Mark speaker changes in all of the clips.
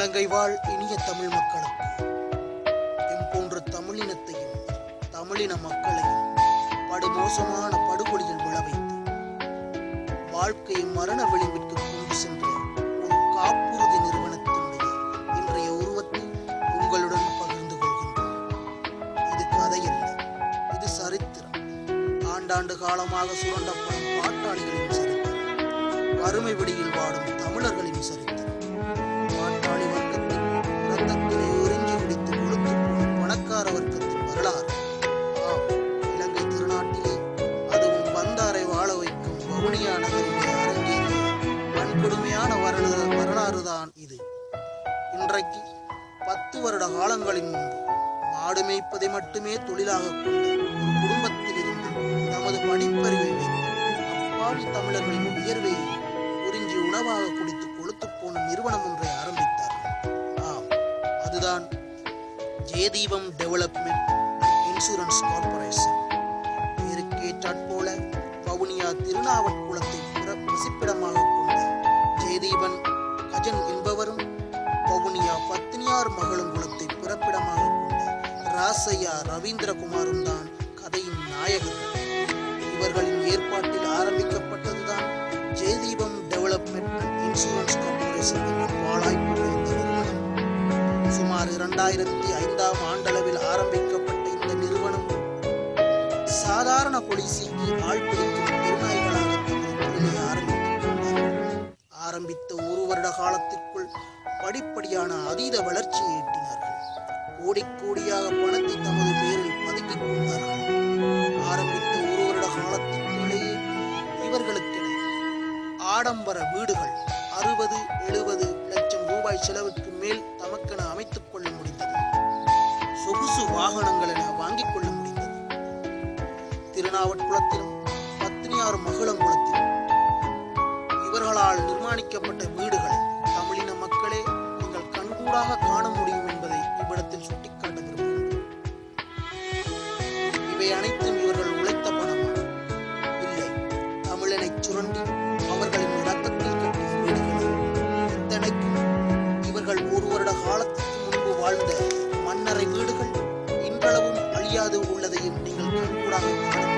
Speaker 1: இலங்கை வாழ் இனிய தமிழ் மக்களுக்கு எம் போன்ற தமிழினத்தையும் தமிழின மக்களையும் படுமோசமான படுகொலியில் விளைவித்து வாழ்க்கையை மரண விளிம்பிற்கு கொண்டு சென்ற ஒரு காப்புறுதி நிறுவனத்தினுடைய இன்றைய உருவத்தை உங்களுடன் பகிர்ந்து கொள்கின்றோம். இது கதையல்ல, இது சரித்திரம். ஆண்டாண்டு காலமாக சுரண்டப்படும் பாட்டாளிகளின் சரித்திரம், வறுமை விடியில் வாடும் தமிழர்களின் சரித்திரம், பாட்டாளி வர்க்கத்தின் இரத்தத்தினை உறிஞ்சி குடித்து கொழுத்து போன பணக்கார வர்க்கத்தின் வரலாறு. இலங்கை திருநாட்டிலே அதுவும் வந்தாரை வாழ வைக்கும் வவுனியா நகரிலே அரங்கேறிய வன்கொடுமையான வரலாறுதான் இது. இன்றைக்கு 10 வருட காலங்களின் முன்பு மாடு மேய்ப்பதை மட்டுமே தொழிலாக கொண்ட ஒரு குடும்பத்திலிருந்து நமது படிப்பறிவை வைத்து அப்பாவி தமிழர்களின் உயர்வையை உறிஞ்சி உணவாக குடித்து கொழுத்து போன நிறுவனம் ஒன்றை ஆரம்பித்தார்கள். அதுதான் ஜெயதீபம் டெவலப்மெண்ட் இன்சூரன்ஸ் கார்பரேஷன். பேருக்கேற்றாற்போல வவுனியா திருநாவட்குளத்தை பிரசிப்பிடமாக கொண்ட ஜெயதீபன் கஜன் என்பவரும் வவுனியா பத்தினியார் மகளுங்குளத்தை பிறப்பிடமாக கொண்ட ராசையா ரவீந்திரகுமாரும் தான் கதையின் நாயகர்கள். இவர்களின் ஏற்பாட்டில் ஆரம்பிக்கப்பட்டதுதான் ஜெயதீபம் டெவலப்மெண்ட் அண்ட் இன்சூரன்ஸ் கார்பரேஷன் என்ற பாழாய்ப்புள்ள இந்த நிறுவனம். சுமார் 2005ஆம் ஆண்டளவில் ஆரம்பிக்கப்பட்ட இந்த நிறுவனம் சாதாரண போலீஸுக்கு ஆழ்பிடிக்கும் திருநாய்களாக தமது தொழிலை ஆரம்பித்த ஒரு வருட காலத்திற்குள் படிப்படியான அதீத வளர்ச்சியை எட்டினார்கள். கோடிக்கோடியாக பணத்தை தமது பேரில் பதுக்கிக் கொண்டார்கள். ஆரம்பித்த ஒரு வருட காலத்திற்குள்ளேயே இவர்களுக்கென ஆடம்பர வீடுகள் 60-70 லட்சம் ரூபாய் செலவுக்கு மேல் தமக்கென அமைத்துக் கொள்ள முடிந்தது. சொகுசு வாகனங்கள் என வாங்கிக் கொள்ள முடிந்தது. திருநாவட்குளத்திலும் பத்தினியார் மகளங்குளத்திலும் இவர்களால் நிர்மாணிக்கப்பட்ட வீடுகளை தமிழின மக்களே நீங்கள் கண்கூடாக காண முடியும் என்பதை இவ்விடத்தில் சுட்டிக்காட்ட விரும்புகிறேன். இவை அனைத்தும் இவர்கள் உழைத்த பணமா? இல்லை, தமிழனை சுரண்டி அவர்களின் இரத்தத்தில் கட்டிய வீடுகள். இத்தனைக்கும் இவர்கள் ஒரு வருட காலத்துக்கு முன்பு வாழ்ந்த மன்னரை வீடுகள் இன்றளவும் அழியாது உள்ளதையும் நீங்கள் கண்கூடாக காண முடியும்.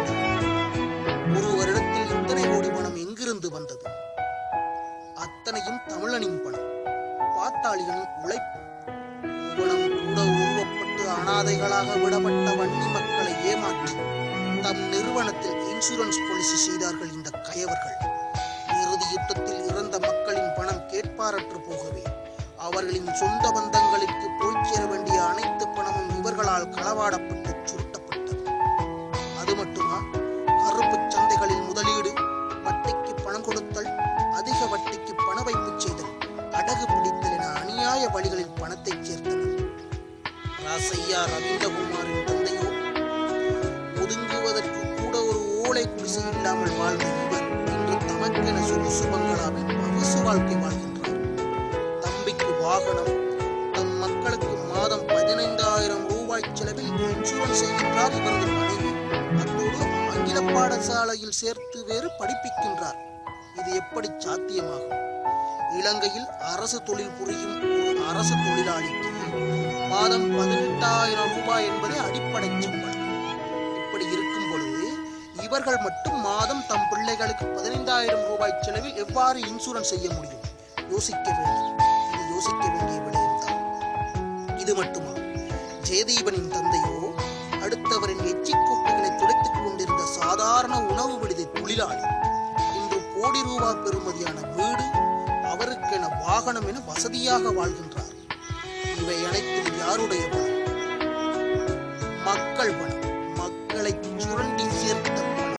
Speaker 1: ஒரு வருடத்தில் இத்தனை கோடி பணம் எங்கிருந்து வந்தது? அத்தனையும் தமிழனின் பணம், பாட்டாளிகளின் உழைப்பு. பணம் கூட உருவப்பட்டு அனாதைகளாக விடப்பட்ட வன்னி மக்களை ஏமாற்றி தம் நிறுவனத்தில் இன்சூரன்ஸ் பாலிசி செய்தார்கள் இந்த கயவர்கள். இறுதி யுத்தத்தில் இறந்த மக்களின் பணம் கேட்பாரற்று போகவே அவர்களின் சொந்த பந்தங்களுக்கு போய் சேர வேண்டிய அனைத்து பணமும் இவர்களால் களவாடப்பட்டு சுருட்டப்பட்டது. அது மட்டுமா, கருப்பு சந்தைகளில் முதலீடு, வட்டிக்கு பணம் கொடுத்தல், அதிக வட்டிக்கு பண வைப்பு செய்தல், அடகு பிடித்தல் என அநியாய வழிகளில் பணத்தை சேர்த்தனர். ராசையா ரவீந்திரகுமாரின் தந்தையோ ஒதுங்குவதற்கு கூட ஒரு ஓலை குடிசை இல்லாமல் வாழ்ந்த இவர் இன்று தமக்கென சொகுசு பங்களாவில் பகுசு வாழ்க்கை வாழ்கின்றார். தம்பிக்கு வாகனம், தம் மக்களுக்கு மாதம் 15,000 ரூபாய் செலவில் இன்சூரன்ஸ் செய்கின்றார் இவரது மனைவி. அத்தோடு ஆங்கில பாடசாலையில் சேர்த்து வேறு படிப்பிக்கின்றார். இது எப்படி சாத்தியமாகும்? இலங்கையில் அரசு தொழில் புரியும் ஒரு அரசு தொழிலாளிக்கு மாதம் 18,000 ரூபாய் என்பதே அடிப்படை சம்பளம். இப்படி இருக்கும் பொழுது இவர்கள் மட்டும் மாதம் தம் பிள்ளைகளுக்கு 15,000 ரூபாய் செலவில் எவ்வாறு இன்சூரன்ஸ் செய்ய முடியும்? யோசிக்க வேண்டிய விடயம்தான். இது மட்டுமா, ஜெயதீபனின் தந்தையோ அடுத்தவரின் எச்சிக்கூட்டுகளை துடைத்துக் கொண்டிருந்த சாதாரண உணவு விடுதி தொழிலாளி. இன்று கோடி ரூபாய் பெறுமதியான வீடு, அவருக்கென வாகனம் என வசதியாக வாழ்கின்றார். இவை அனைத்தும் யாருடைய பணம்? மக்கள் பணம்.